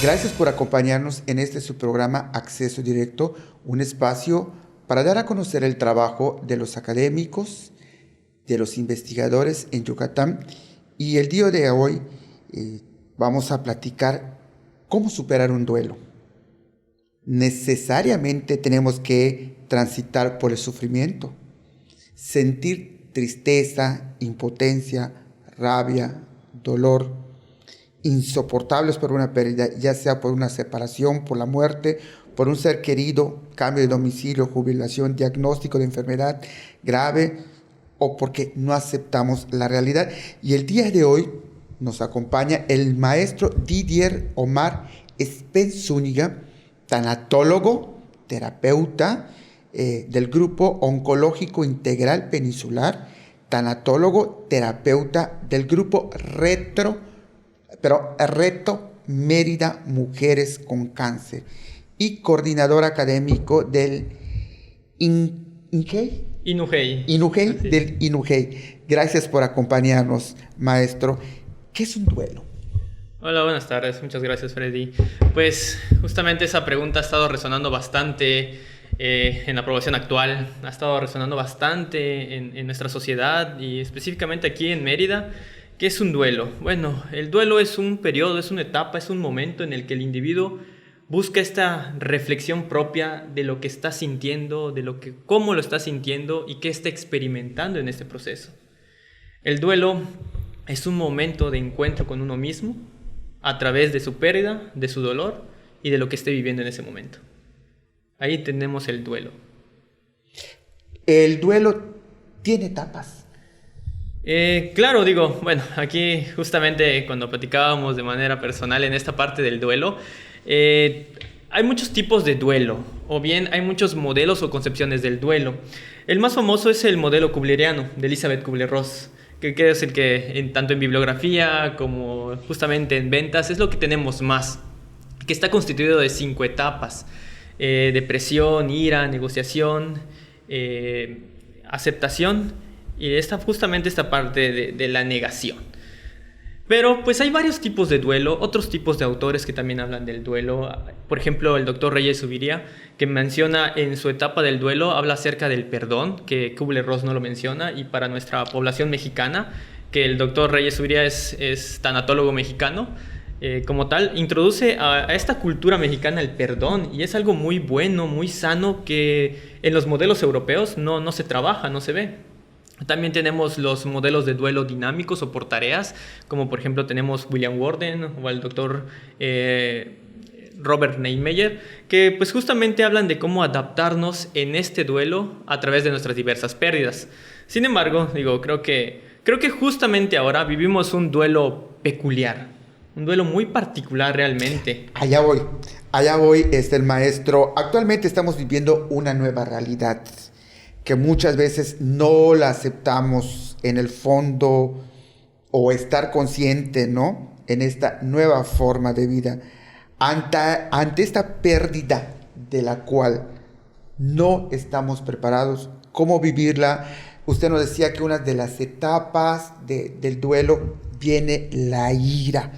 Gracias por acompañarnos en este su programa Acceso Directo, un espacio para dar a conocer el trabajo de los académicos, de los investigadores en Yucatán. Y el día de hoy vamos a platicar cómo superar un duelo. Necesariamente tenemos que transitar por el sufrimiento, sentir tristeza, impotencia, rabia, dolor, insoportables por una pérdida, ya sea por una separación, por la muerte, por un ser querido, cambio de domicilio, jubilación, diagnóstico de enfermedad grave o porque no aceptamos la realidad. Y el día de hoy nos acompaña el maestro Didier Omar Spenz-Zúñiga, tanatólogo, terapeuta del Grupo Oncológico Integral Peninsular, tanatólogo, terapeuta del Grupo Reto Mérida Mujeres con Cáncer y coordinador académico del INUJEI. Gracias por acompañarnos, maestro. ¿Qué es un duelo? Hola, buenas tardes. Muchas gracias, Freddy. Pues justamente esa pregunta ha estado resonando bastante en la población actual, ha estado resonando bastante en nuestra sociedad y específicamente aquí en Mérida. ¿Qué es un duelo? Bueno, el duelo es un periodo, es una etapa, es un momento en el que el individuo busca esta reflexión propia de lo que está sintiendo, cómo lo está sintiendo y qué está experimentando en este proceso. El duelo es un momento de encuentro con uno mismo a través de su pérdida, de su dolor y de lo que esté viviendo en ese momento. Ahí tenemos el duelo. El duelo tiene etapas. Claro, bueno, aquí justamente cuando platicábamos de manera personal en esta parte del duelo, hay muchos tipos de duelo, o bien hay muchos modelos o concepciones del duelo. El más famoso es el modelo kubleriano de Elizabeth Kubler-Ross, que es el que tanto en bibliografía como justamente en ventas es lo que tenemos más, que está constituido de 5 etapas: depresión, ira, negociación, aceptación y justamente esta parte de la negación. Pero pues hay varios tipos de duelo, otros tipos de autores que también hablan del duelo. Por ejemplo, el doctor Reyes Zuviría, que menciona en su etapa del duelo, habla acerca del perdón, que Kubler-Ross no lo menciona, y para nuestra población mexicana, que el doctor Reyes Zuviría es tanatólogo mexicano, como tal, introduce a esta cultura mexicana el perdón, y es algo muy bueno, muy sano, que en los modelos europeos no se trabaja, no se ve. También tenemos los modelos de duelo dinámicos o por tareas, como por ejemplo tenemos William Worden o el doctor Robert Neimeyer, que pues justamente hablan de cómo adaptarnos en este duelo a través de nuestras diversas pérdidas. Sin embargo, creo que justamente ahora vivimos un duelo peculiar, un duelo muy particular realmente. Allá voy, el maestro. Actualmente estamos viviendo una nueva realidad que muchas veces no la aceptamos en el fondo o estar consciente, ¿no?, en esta nueva forma de vida. Ante esta pérdida de la cual no estamos preparados, ¿cómo vivirla? Usted nos decía que una de las etapas del duelo viene la ira.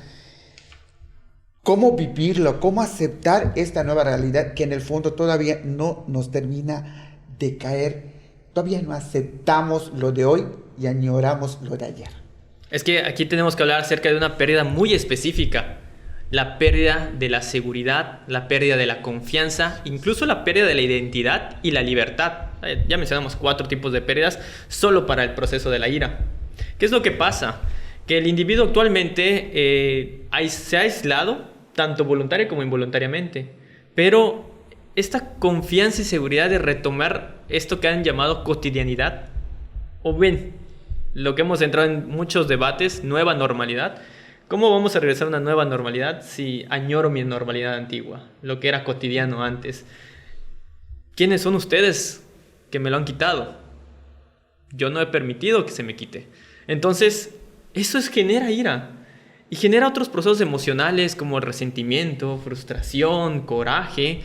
¿Cómo vivirlo? ¿Cómo aceptar esta nueva realidad que en el fondo todavía no nos termina de caer? Todavía no aceptamos lo de hoy y añoramos lo de ayer. Es que aquí tenemos que hablar acerca de una pérdida muy específica. La pérdida de la seguridad, la pérdida de la confianza, incluso la pérdida de la identidad y la libertad. Ya mencionamos 4 tipos de pérdidas solo para el proceso de la ira. ¿Qué es lo que pasa? Que el individuo actualmente se ha aislado, tanto voluntaria como involuntariamente, pero esta confianza y seguridad de retomar esto que han llamado cotidianidad, o bien, lo que hemos entrado en muchos debates, nueva normalidad. ¿Cómo vamos a regresar a una nueva normalidad si añoro mi normalidad antigua, lo que era cotidiano antes? ¿Quiénes son ustedes que me lo han quitado? Yo no he permitido que se me quite. Entonces, eso genera ira. Y genera otros procesos emocionales como el resentimiento, frustración, coraje,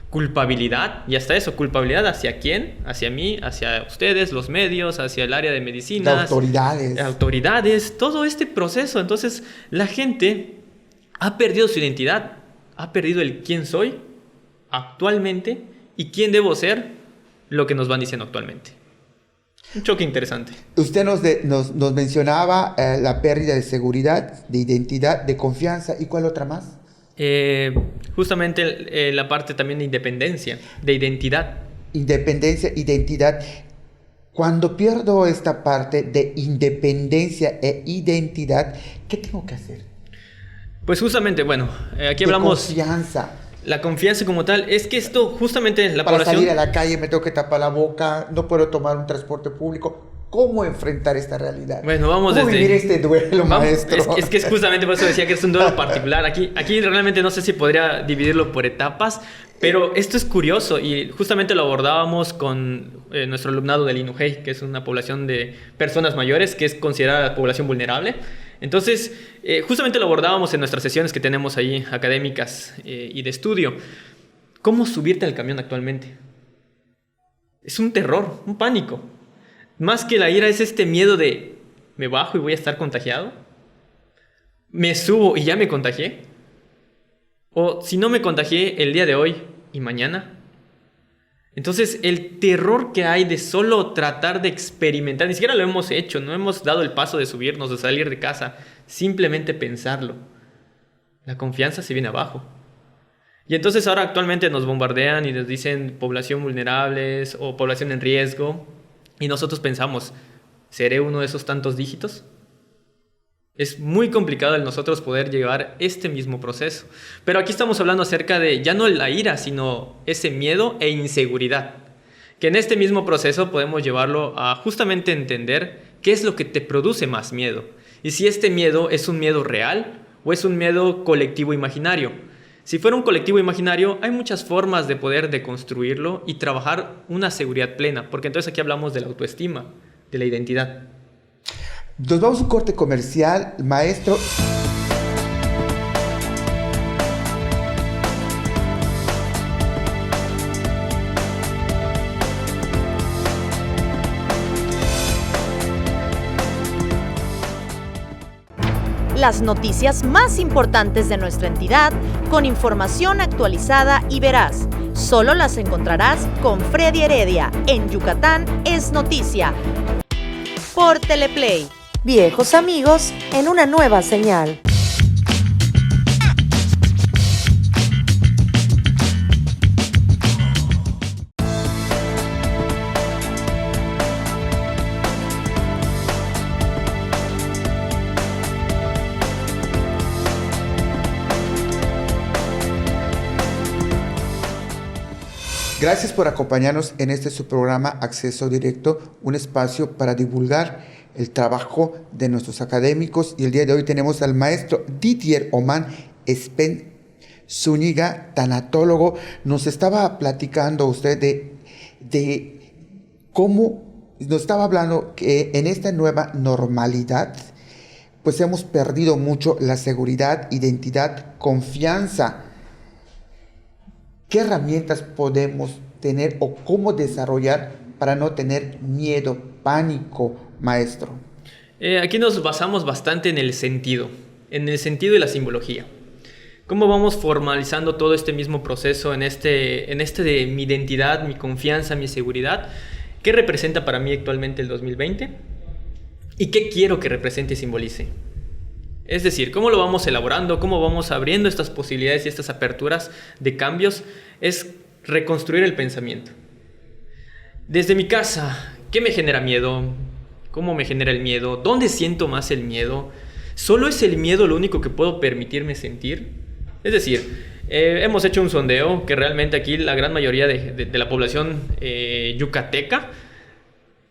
culpabilidad, y hasta eso, culpabilidad ¿hacia quién? Hacia mí, hacia ustedes, los medios, hacia el área de medicina, autoridades, todo este proceso. Entonces la gente ha perdido su identidad, ha perdido el quién soy actualmente y quién debo ser, lo que nos van diciendo actualmente. Un choque interesante. Usted nos mencionaba la pérdida de seguridad, de identidad, de confianza. ¿Y cuál otra más? Justamente la parte también de independencia, de identidad. Independencia, identidad. Cuando pierdo esta parte de independencia e identidad, ¿qué tengo que hacer? Pues justamente, bueno, aquí hablamos... Confianza. La confianza como tal, es que esto justamente la Para población... salir a la calle me tengo que tapar la boca, no puedo tomar un transporte público. ¿Cómo enfrentar esta realidad? Bueno, vamos ¿Cómo desde... vivir este duelo, maestro? Es que es justamente por eso decía que es un duelo particular. Aquí realmente no sé si podría dividirlo por etapas, pero esto es curioso y justamente lo abordábamos con nuestro alumnado del INUGEI, que es una población de personas mayores que es considerada población vulnerable. Entonces, justamente lo abordábamos en nuestras sesiones que tenemos ahí académicas y de estudio. ¿Cómo subirte al camión actualmente? Es un terror, un pánico. Más que la ira es este miedo de ¿me bajo y voy a estar contagiado? ¿Me subo y ya me contagié? ¿O si no me contagié el día de hoy y mañana? Entonces el terror que hay de solo tratar de experimentar, ni siquiera lo hemos hecho, no hemos dado el paso de subirnos, de salir de casa, simplemente pensarlo. La confianza se viene abajo. Y entonces ahora actualmente nos bombardean y nos dicen población vulnerables o población en riesgo. Y nosotros pensamos, ¿seré uno de esos tantos dígitos? Es muy complicado el nosotros poder llevar este mismo proceso. Pero aquí estamos hablando acerca de ya no la ira, sino ese miedo e inseguridad. Que en este mismo proceso podemos llevarlo a justamente entender qué es lo que te produce más miedo. Y si este miedo es un miedo real o es un miedo colectivo imaginario. Si fuera un colectivo imaginario, hay muchas formas de poder deconstruirlo y trabajar una seguridad plena, porque entonces aquí hablamos de la autoestima, de la identidad. Nos vamos a un corte comercial, maestro. Las noticias más importantes de nuestra entidad con información actualizada y veraz. Solo las encontrarás con Freddy Heredia en Yucatán es Noticia. Por Teleplay. Viejos amigos en una nueva señal. Gracias por acompañarnos en este su programa Acceso Directo, un espacio para divulgar el trabajo de nuestros académicos. Y el día de hoy tenemos al maestro Didier Oman Espen Zúñiga, tanatólogo. Nos estaba platicando usted de cómo nos estaba hablando que en esta nueva normalidad pues hemos perdido mucho la seguridad, identidad, confianza. ¿Qué herramientas podemos tener o cómo desarrollar para no tener miedo, pánico, maestro? Aquí nos basamos bastante en el sentido y la simbología. ¿Cómo vamos formalizando todo este mismo proceso en este de mi identidad, mi confianza, mi seguridad? ¿Qué representa para mí actualmente el 2020? ¿Y qué quiero que represente y simbolice? Es decir, ¿cómo lo vamos elaborando? ¿Cómo vamos abriendo estas posibilidades y estas aperturas de cambios? Es reconstruir el pensamiento. Desde mi casa, ¿qué me genera miedo? ¿Cómo me genera el miedo? ¿Dónde siento más el miedo? ¿Solo es el miedo lo único que puedo permitirme sentir? Es decir, hemos hecho un sondeo que realmente aquí la gran mayoría de la población yucateca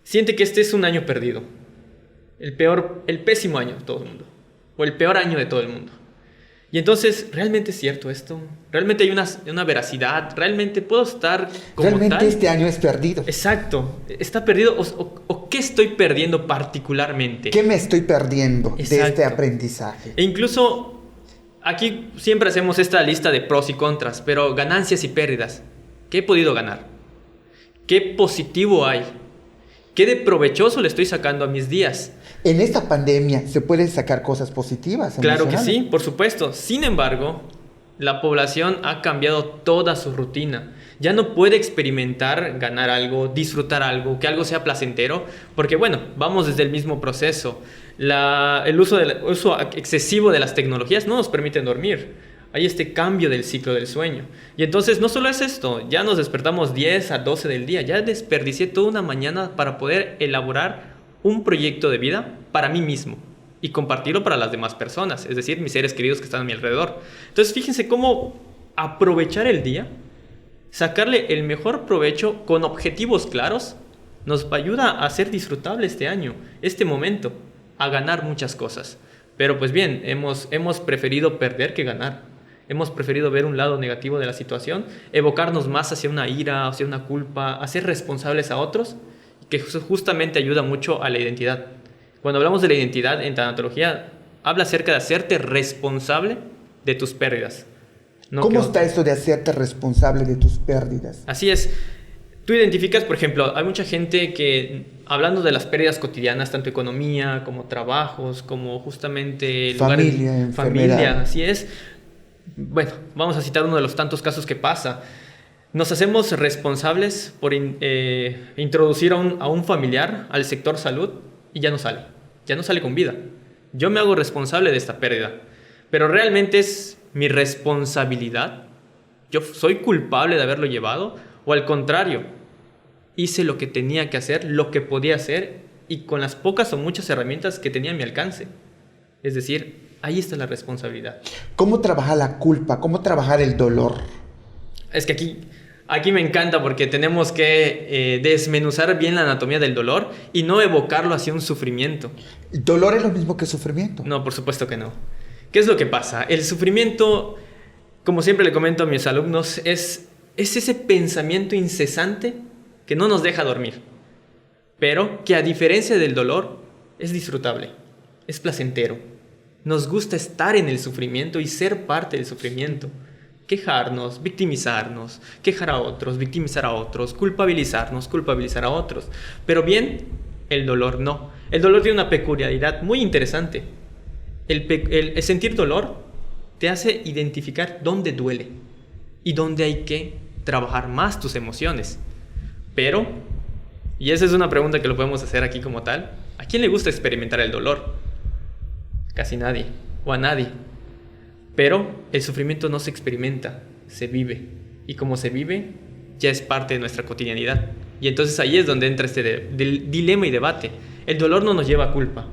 siente que este es un año perdido. El pésimo año de todo el mundo. O el peor año de todo el mundo. Y entonces, ¿realmente es cierto esto? ¿Realmente hay una veracidad? ¿Realmente puedo estar como Realmente tal? este año es perdido. Exacto. ¿Está perdido? ¿O qué estoy perdiendo particularmente? ¿Qué me estoy perdiendo de este Exacto. aprendizaje? E incluso, aquí siempre hacemos esta lista de pros y contras, pero ganancias y pérdidas. ¿Qué he podido ganar? ¿Qué positivo hay? ¿Qué de provechoso le estoy sacando a mis días? En esta pandemia se pueden sacar cosas positivas. Claro que emocionales. sí, por supuesto. Sin embargo, la población ha cambiado toda su rutina. Ya no puede experimentar, ganar algo, disfrutar algo, que algo sea placentero, porque bueno, vamos desde el mismo proceso. El uso excesivo de las tecnologías no nos permite dormir. Hay este cambio del ciclo del sueño. Y entonces no solo es esto, ya nos despertamos 10 a 12 del día, ya desperdicié toda una mañana para poder elaborar un proyecto de vida para mí mismo y compartirlo para las demás personas, es decir, mis seres queridos que están a mi alrededor. Entonces fíjense cómo aprovechar el día, sacarle el mejor provecho con objetivos claros, nos ayuda a hacer disfrutable este año, este momento, a ganar muchas cosas. Pero pues bien, hemos preferido perder que ganar. Hemos preferido ver un lado negativo de la situación, evocarnos más hacia una ira, hacia una culpa, hacer responsables a otros, que justamente ayuda mucho a la identidad. Cuando hablamos de la identidad en tanatología, habla acerca de hacerte responsable de tus pérdidas. ¿Cómo está esto de hacerte responsable de tus pérdidas? Así es. Tú identificas, por ejemplo, hay mucha gente que, hablando de las pérdidas cotidianas, tanto economía como trabajos, como justamente familia, enfermedad. Familia, así es. Bueno, vamos a citar uno de los tantos casos que pasa. Nos hacemos responsables por introducir a un familiar al sector salud y ya no sale con vida. Yo me hago responsable de esta pérdida, pero realmente es mi responsabilidad. Yo soy culpable de haberlo llevado, o al contrario, hice lo que tenía que hacer, lo que podía hacer y con las pocas o muchas herramientas que tenía a mi alcance. Es decir, ahí está la responsabilidad. ¿Cómo trabajar la culpa? ¿Cómo trabajar el dolor? Es que aquí me encanta porque tenemos que desmenuzar bien la anatomía del dolor y no evocarlo hacia un sufrimiento. ¿El dolor es lo mismo que sufrimiento? No, por supuesto que no. ¿Qué es lo que pasa? El sufrimiento, como siempre le comento a mis alumnos, es ese pensamiento incesante que no nos deja dormir, pero que a diferencia del dolor es disfrutable, es placentero. Nos gusta estar en el sufrimiento y ser parte del sufrimiento. Quejarnos, victimizarnos, quejar a otros, victimizar a otros, culpabilizarnos, culpabilizar a otros. Pero bien, el dolor no. El dolor tiene una peculiaridad muy interesante. El sentir dolor te hace identificar dónde duele y dónde hay que trabajar más tus emociones. Pero, y esa es una pregunta que lo podemos hacer aquí como tal, ¿a quién le gusta experimentar el dolor? Casi nadie, o a nadie. Pero el sufrimiento no se experimenta, se vive. Y como se vive, ya es parte de nuestra cotidianidad. Y entonces ahí es donde entra este dilema y debate. El dolor no nos lleva a culpa.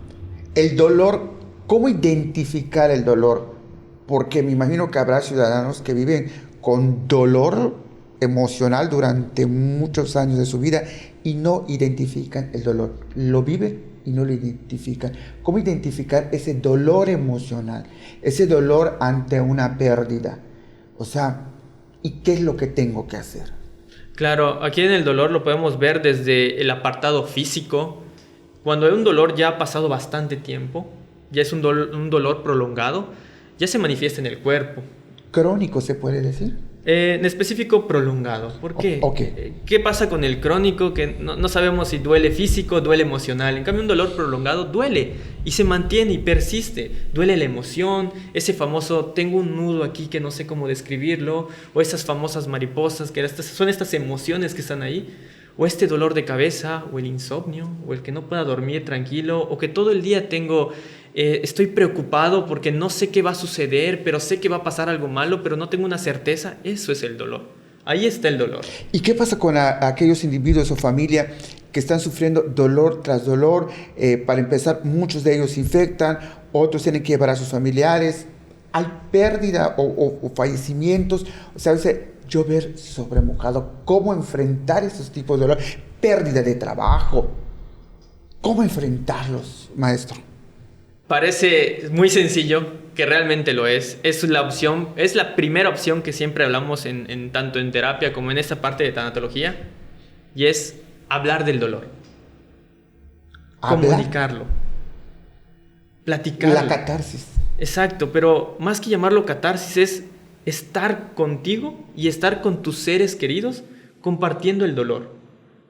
El dolor, ¿cómo identificar el dolor? Porque me imagino que habrá ciudadanos que viven con dolor emocional durante muchos años de su vida y no identifican el dolor. Lo vive y no lo identifican. ¿Cómo identificar ese dolor emocional? Ese dolor ante una pérdida. O sea, ¿y qué es lo que tengo que hacer? Claro, aquí en el dolor lo podemos ver desde el apartado físico. Cuando hay un dolor ya ha pasado bastante tiempo, ya es un dolor prolongado, ya se manifiesta en el cuerpo. ¿Crónico se puede decir? En específico prolongado. ¿Por qué? Okay. ¿Qué pasa con el crónico? Que no sabemos si duele físico, duele emocional. En cambio, un dolor prolongado duele y se mantiene y persiste. Duele la emoción, ese famoso tengo un nudo aquí que no sé cómo describirlo, o esas famosas mariposas, que son estas emociones que están ahí, o este dolor de cabeza, o el insomnio, o el que no pueda dormir tranquilo, o que todo el día estoy preocupado porque no sé qué va a suceder, pero sé que va a pasar algo malo, pero no tengo una certeza. Eso es el dolor. Ahí está el dolor. ¿Y qué pasa con aquellos individuos o familia que están sufriendo dolor tras dolor? Para empezar, muchos de ellos se infectan, otros tienen que llevar a sus familiares. Hay pérdida o fallecimientos. O sea, llover sobre mojado. ¿Cómo enfrentar esos tipos de dolor? Pérdida de trabajo. ¿Cómo enfrentarlos, maestro? Parece muy sencillo, que realmente lo es. Es la primera opción que siempre hablamos tanto en terapia como en esta parte de tanatología, y es hablar del dolor. Comunicarlo. Platicarlo. La catarsis. Exacto, pero más que llamarlo catarsis es estar contigo y estar con tus seres queridos compartiendo el dolor.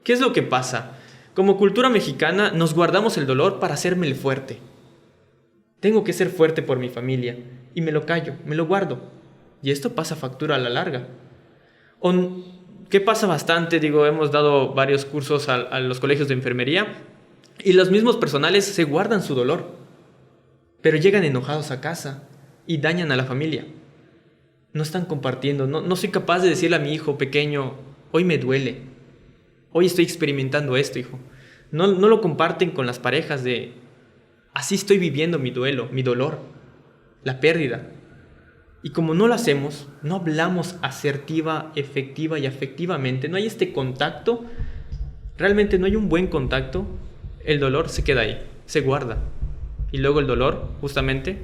¿Qué es lo que pasa? Como cultura mexicana nos guardamos el dolor para hacerme el fuerte. Tengo que ser fuerte por mi familia y me lo callo, me lo guardo. Y esto pasa factura a la larga. ¿Qué pasa bastante? Hemos dado varios cursos a los colegios de enfermería y los mismos personales se guardan su dolor, pero llegan enojados a casa y dañan a la familia. No están compartiendo. No soy capaz de decirle a mi hijo pequeño, hoy me duele, hoy estoy experimentando esto, hijo. No lo comparten con las parejas de, así estoy viviendo mi duelo, mi dolor, la pérdida. Y como no lo hacemos, no hablamos asertiva, efectiva y afectivamente, no hay este contacto, realmente no hay un buen contacto, el dolor se queda ahí, se guarda. Y luego el dolor, justamente,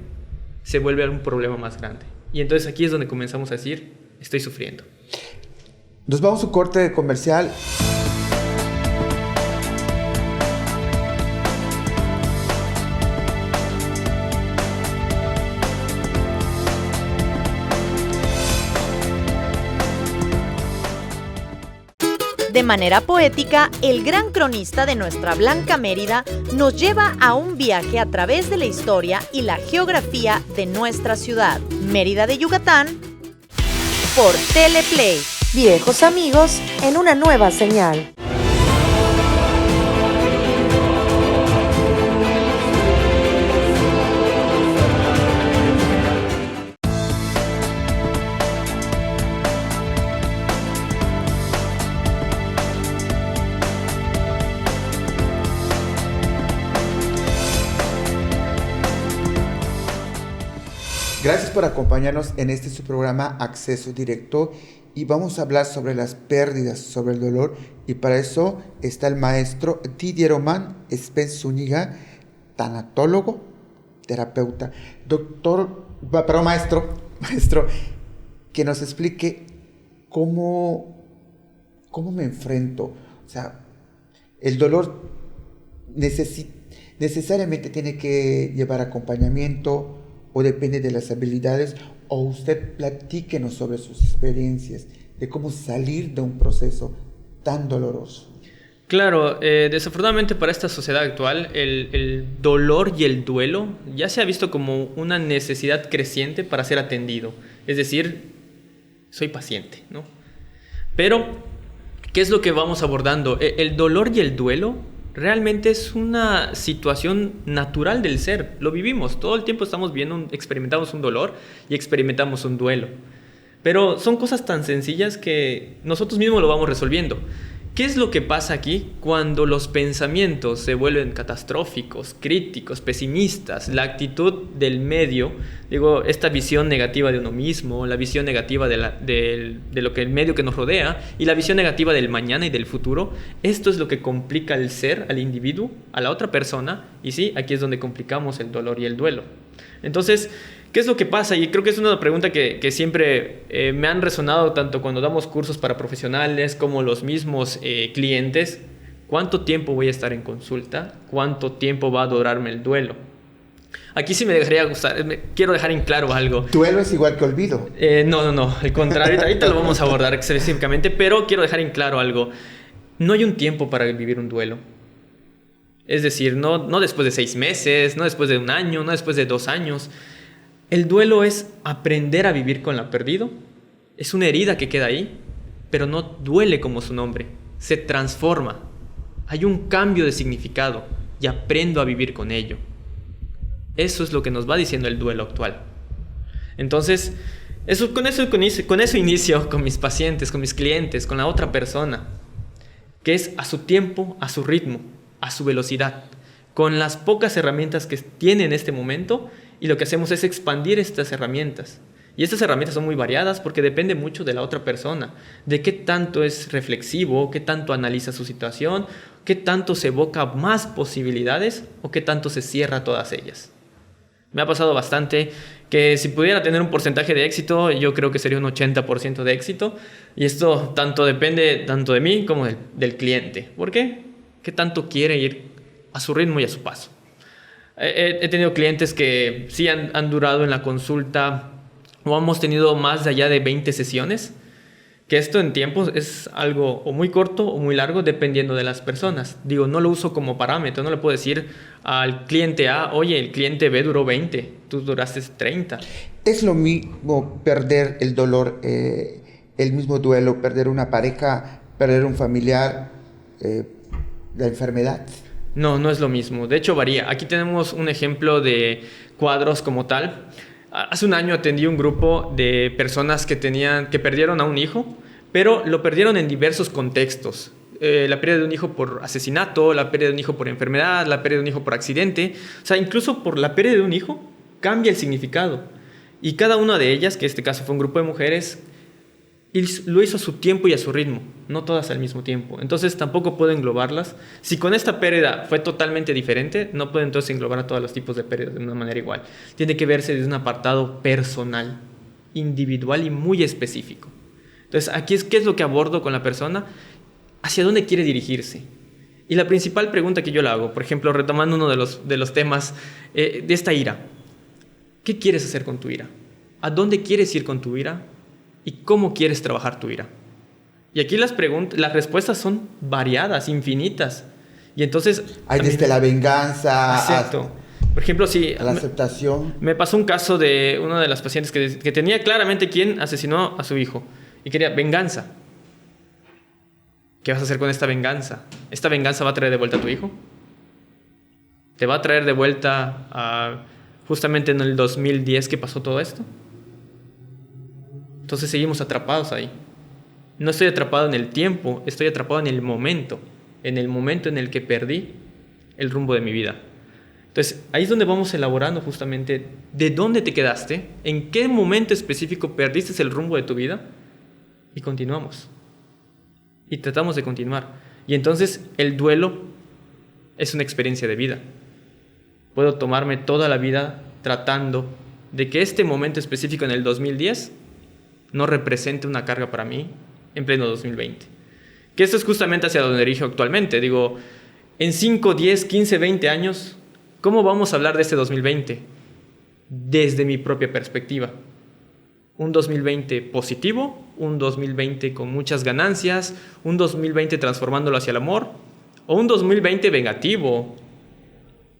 se vuelve un problema más grande. Y entonces aquí es donde comenzamos a decir, estoy sufriendo. Nos vamos a un corte comercial. De manera poética, el gran cronista de nuestra Blanca Mérida nos lleva a un viaje a través de la historia y la geografía de nuestra ciudad, Mérida de Yucatán, por Teleplay. Viejos amigos en una nueva señal. Gracias por acompañarnos en este su programa Acceso Directo y vamos a hablar sobre las pérdidas, sobre el dolor y para eso está el maestro Didier Oman Spence Zúñiga, tanatólogo, terapeuta, maestro, que nos explique cómo me enfrento. O sea, el dolor necesariamente tiene que llevar acompañamiento, o depende de las habilidades, o usted platíquenos sobre sus experiencias, de cómo salir de un proceso tan doloroso. Claro, desafortunadamente para esta sociedad actual, el dolor y el duelo ya se ha visto como una necesidad creciente para ser atendido. Es decir, soy paciente, ¿no? Pero, ¿qué es lo que vamos abordando? El dolor y el duelo realmente es una situación natural del ser. Lo vivimos. Todo el tiempo experimentamos un dolor y experimentamos un duelo. Pero son cosas tan sencillas que nosotros mismos lo vamos resolviendo. ¿Qué es lo que pasa aquí cuando los pensamientos se vuelven catastróficos, críticos, pesimistas? La actitud del medio, esta visión negativa de uno mismo, la visión negativa de lo que el medio que nos rodea y la visión negativa del mañana y del futuro, esto es lo que complica el ser, al individuo, a la otra persona, y sí, aquí es donde complicamos el dolor y el duelo. Entonces, ¿qué es lo que pasa? Y creo que es una pregunta que siempre me han resonado tanto cuando damos cursos para profesionales como los mismos clientes. ¿Cuánto tiempo voy a estar en consulta? ¿Cuánto tiempo va a durarme el duelo? Aquí sí me dejaría gustar, quiero dejar en claro algo. ¿Duelo es igual que olvido? No, al contrario, ahorita lo vamos a abordar específicamente, pero quiero dejar en claro algo. No hay un tiempo para vivir un duelo. Es decir, no después de 6 meses, no después de 1 año, no después de 2 años. El duelo es aprender a vivir con lo perdido. Es una herida que queda ahí, pero no duele como su nombre. Se transforma. Hay un cambio de significado y aprendo a vivir con ello. Eso es lo que nos va diciendo el duelo actual. Entonces, con eso inicio con mis pacientes, con mis clientes, con la otra persona, que es a su tiempo, a su ritmo, a su velocidad, con las pocas herramientas que tiene en este momento. Y lo que hacemos es expandir estas herramientas. Y estas herramientas son muy variadas porque depende mucho de la otra persona, de qué tanto es reflexivo, qué tanto analiza su situación, qué tanto se evoca más posibilidades o qué tanto se cierra todas ellas. Me ha pasado bastante que si pudiera tener un porcentaje de éxito, yo creo que sería un 80% de éxito. Y esto depende tanto de mí como del cliente. ¿Por qué? ¿Qué tanto quiere ir a su ritmo y a su paso? He tenido clientes que sí han durado en la consulta o hemos tenido más de allá de 20 sesiones, que esto en tiempos es algo o muy corto o muy largo dependiendo de las personas. No lo uso como parámetro, no le puedo decir al cliente A, oye, el cliente B duró 20, tú duraste 30. Es lo mismo perder el dolor, el mismo duelo, perder una pareja, perder un familiar, la enfermedad. No, no es lo mismo. De hecho, varía. Aquí tenemos un ejemplo de cuadros como tal. Hace un año atendí un grupo de personas que perdieron a un hijo, pero lo perdieron en diversos contextos. La pérdida de un hijo por asesinato, la pérdida de un hijo por enfermedad, la pérdida de un hijo por accidente. O sea, incluso por la pérdida de un hijo cambia el significado. Y cada una de ellas, que en este caso fue un grupo de mujeres, lo hizo a su tiempo y a su ritmo, no todas al mismo tiempo. Entonces tampoco puedo englobarlas. Si con esta pérdida fue totalmente diferente, no puedo entonces englobar a todos los tipos de pérdidas de una manera igual. Tiene que verse desde un apartado personal, individual y muy específico. Entonces aquí ¿qué es lo que abordo con la persona? ¿Hacia dónde quiere dirigirse? Y la principal pregunta que yo le hago, por ejemplo, retomando uno de los temas de esta ira. ¿Qué quieres hacer con tu ira? ¿A dónde quieres ir con tu ira? ¿Y cómo quieres trabajar tu ira? Y aquí las respuestas son variadas, infinitas. Y entonces... Hay desde la venganza exacto. Por ejemplo, si... la aceptación. Me pasó un caso de una de las pacientes que tenía claramente quién asesinó a su hijo. Y quería venganza. ¿Qué vas a hacer con esta venganza? ¿Esta venganza va a traer de vuelta a tu hijo? ¿Te va a traer de vuelta a justamente en el 2010 que pasó todo esto? Entonces seguimos atrapados ahí. No estoy atrapado en el tiempo, estoy atrapado en el momento en el que perdí el rumbo de mi vida. Entonces ahí es donde vamos elaborando justamente de dónde te quedaste, en qué momento específico perdiste el rumbo de tu vida y continuamos. Y tratamos de continuar. Y entonces el duelo es una experiencia de vida. Puedo tomarme toda la vida tratando de que este momento específico en el 2010 no represente una carga para mí en pleno 2020. Que esto es justamente hacia donde dirijo actualmente. Digo, en 5, 10, 15, 20 años, ¿cómo vamos a hablar de este 2020? Desde mi propia perspectiva. Un 2020 positivo, un 2020 con muchas ganancias, un 2020 transformándolo hacia el amor, o un 2020 vengativo,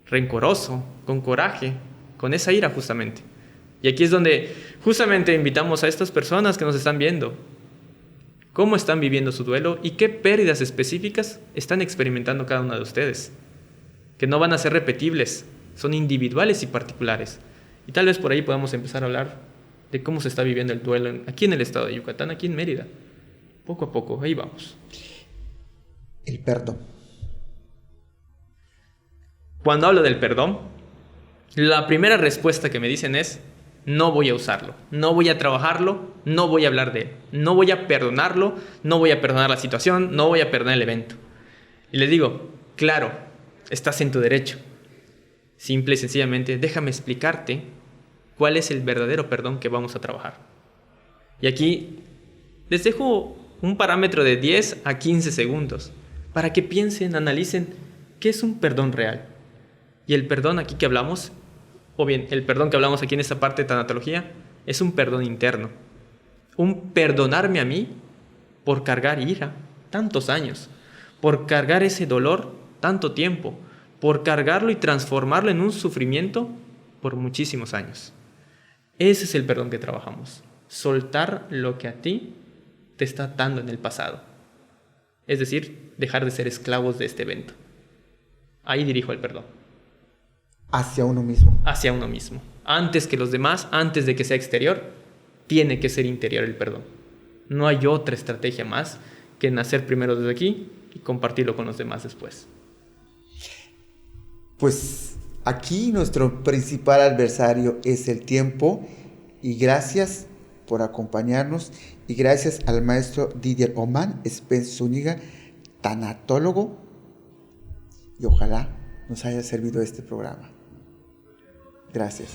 rencoroso, con coraje, con esa ira justamente. Y aquí es donde justamente invitamos a estas personas que nos están viendo. ¿Cómo están viviendo su duelo y qué pérdidas específicas están experimentando cada una de ustedes? Que no van a ser repetibles, son individuales y particulares. Y tal vez por ahí podamos empezar a hablar de cómo se está viviendo el duelo aquí en el estado de Yucatán, aquí en Mérida. Poco a poco, ahí vamos. El perdón. Cuando hablo del perdón, la primera respuesta que me dicen es: no voy a usarlo, no voy a trabajarlo, no voy a hablar de él, no voy a perdonarlo, no voy a perdonar la situación, no voy a perdonar el evento. Y les digo, claro, estás en tu derecho. Simple y sencillamente, déjame explicarte cuál es el verdadero perdón que vamos a trabajar. Y aquí les dejo un parámetro de 10 a 15 segundos para que piensen, analicen qué es un perdón real. Y el perdón aquí que hablamos, o bien el perdón que hablamos aquí en esta parte de tanatología, es un perdón interno. Un perdonarme a mí por cargar ira tantos años, por cargar ese dolor tanto tiempo, por cargarlo y transformarlo en un sufrimiento por muchísimos años. Ese es el perdón que trabajamos. Soltar lo que a ti te está atando en el pasado. Es decir, dejar de ser esclavos de este evento. Ahí dirijo el perdón. Hacia uno mismo. Hacia uno mismo. Antes que los demás, antes de que sea exterior, tiene que ser interior el perdón. No hay otra estrategia más que nacer primero desde aquí y compartirlo con los demás después. Pues aquí nuestro principal adversario es el tiempo, y gracias por acompañarnos, y gracias al maestro Didier Oman Spence Zúñiga, tanatólogo, y ojalá nos haya servido este programa. Gracias.